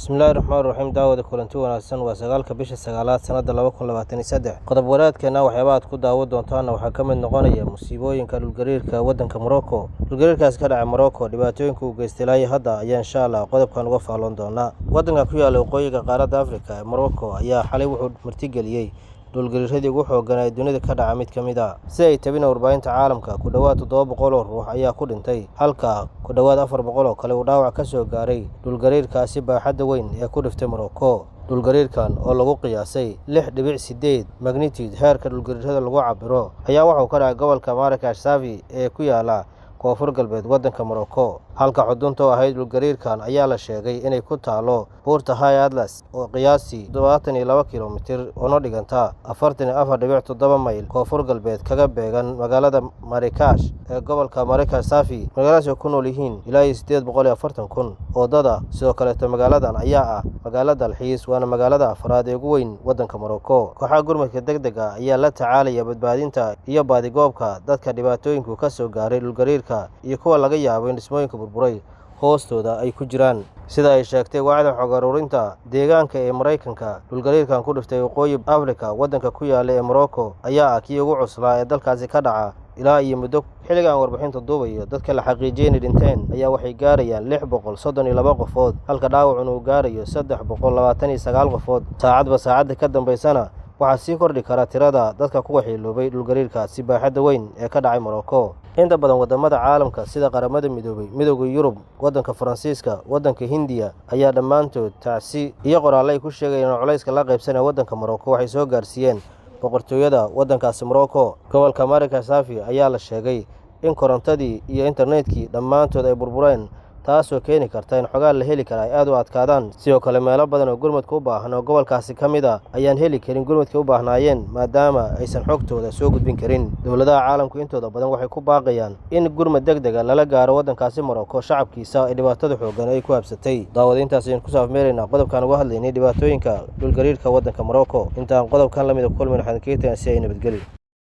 Bismillahirrahmanirrahim daawada kulanti wanaagsan waa sagaalka bisha sagaalaad sanada 2023 qodob waraadkeena waxyaabaha aad ku daawo doontaan waxaa ka mid noqonaya musiibooyinka dhulgariirka wadanka Morocco dhulgariirkaas ka dhacay Morocco dhibaatooyinka uu geystay hadda ayaa insha Allah qodobkan uga faalan doona wadanka ku yaala waqooyiga qaaradda Afrika Morocco ayaa xalay wuxuu martigeliyay dhulgariiradii ugu xoogganaa dunida ka dhaca mid kamid ah si ay tabina warbaahinta caalamka ku dhawaad 700 ruux ayaa ku dhintay halka ku dhawaad 400 kale uu dhaawac ka soo gaaray dhulgariirkaasi baaxadda weyn ee ku dhiftay Morocco dhulgariirkan oo lagu qiyaasay 6.8 magnitude heerka dhulgariirada lagu cabiro ayaa wuxuu ka dhacay gobolka Marrakesh Safi ee ku yaala koonfur galbeed wadanka Morocco halka xudunta ahayd dhulgariirkan ayaa la sheegay inay ku taalo buurta High Atlas oo qiyaastii 72 kiiloomitir oo dhiganta 44.7 mayl koonfur galbeed kaga beegan magaalada Marrakesh ee gobolka Marrakesh Safi magaaladaas oo ku nool yihiin ilaa 840,000 oo dad sidoo kale magaaladan ayaa ah magaalada dalxiis waana magaalada afraad ee ugu weyn wadanka Morocco kooxaha gurmadka degdega ayaa la tacaalaya badbaadinta iyo baadigoobka dadka dhibaatooyinku ka soo gaaray dhulgariirka iyo kuwa laga yaabo in dhismooyinka burburay hoostooda ay ku jiraan sida ay sheegtay waaxda xog ururinta deegaanka ee Mareykanka dhulgariirkan ku dhiftay waqooyi Afrika wadanka ku yaala ee Morocco ayaa kii ugu cuslaa ee dalkaasi ka dhaca ilaa iyo muddo xilligan warbixinta duubayo dadka la xaqiijiyay in dhinteen ayaa waxay gaarayaan 632 qofood halka dhaawacuna uu gaarayo 329 qofood saacadba saacada ka dambeysana waxaa sii kordhi kara tirada dadka ku waxyeeloobay dhulgariirkaasi baaxadda weyn ee ka dhacay Morocco inta badan wadamada caalamka sida qaramada midoobay midowga Yurub wadanka Faransiiska wadanka Hindiya ayaa dhamaantood tacsi iyo qoraal ay ku sheegayeen culayska la qaybsanay wadanka Morocco waxay soo gaarsiiyeen boqortooyada wadankaasi Morocco gobolka Marrakesh Safi ayaa la sheegay in korontadii iyo internetkii dhamaantood ay burbureen taasoo keeni karta in xogaal la heli karo ay aad u adkaadaan sidoo kale meelo badan oo gurmadka u baahan oo gobolkaasi kamid ah ayaan heli karin gurmadka u baahnaayeen maadaama aysan xogtooda soo gudbin karin dawladaha caalamku intooda badan waxay ku baaqayaan in gurmad degdeg ah lala gaaro wadankaasi Morocco shacabkiisa ay dhibaatada xooggan ay ku habsatay daawadayntaas ayaan ku saafmeeraynaa qodobkan uga hadlaynay dhibaatooyinka dhulgariirka wadanka Morocco intaan qodobkan la mid ah kulmin waxaan ka tahay si ay nabadgelyo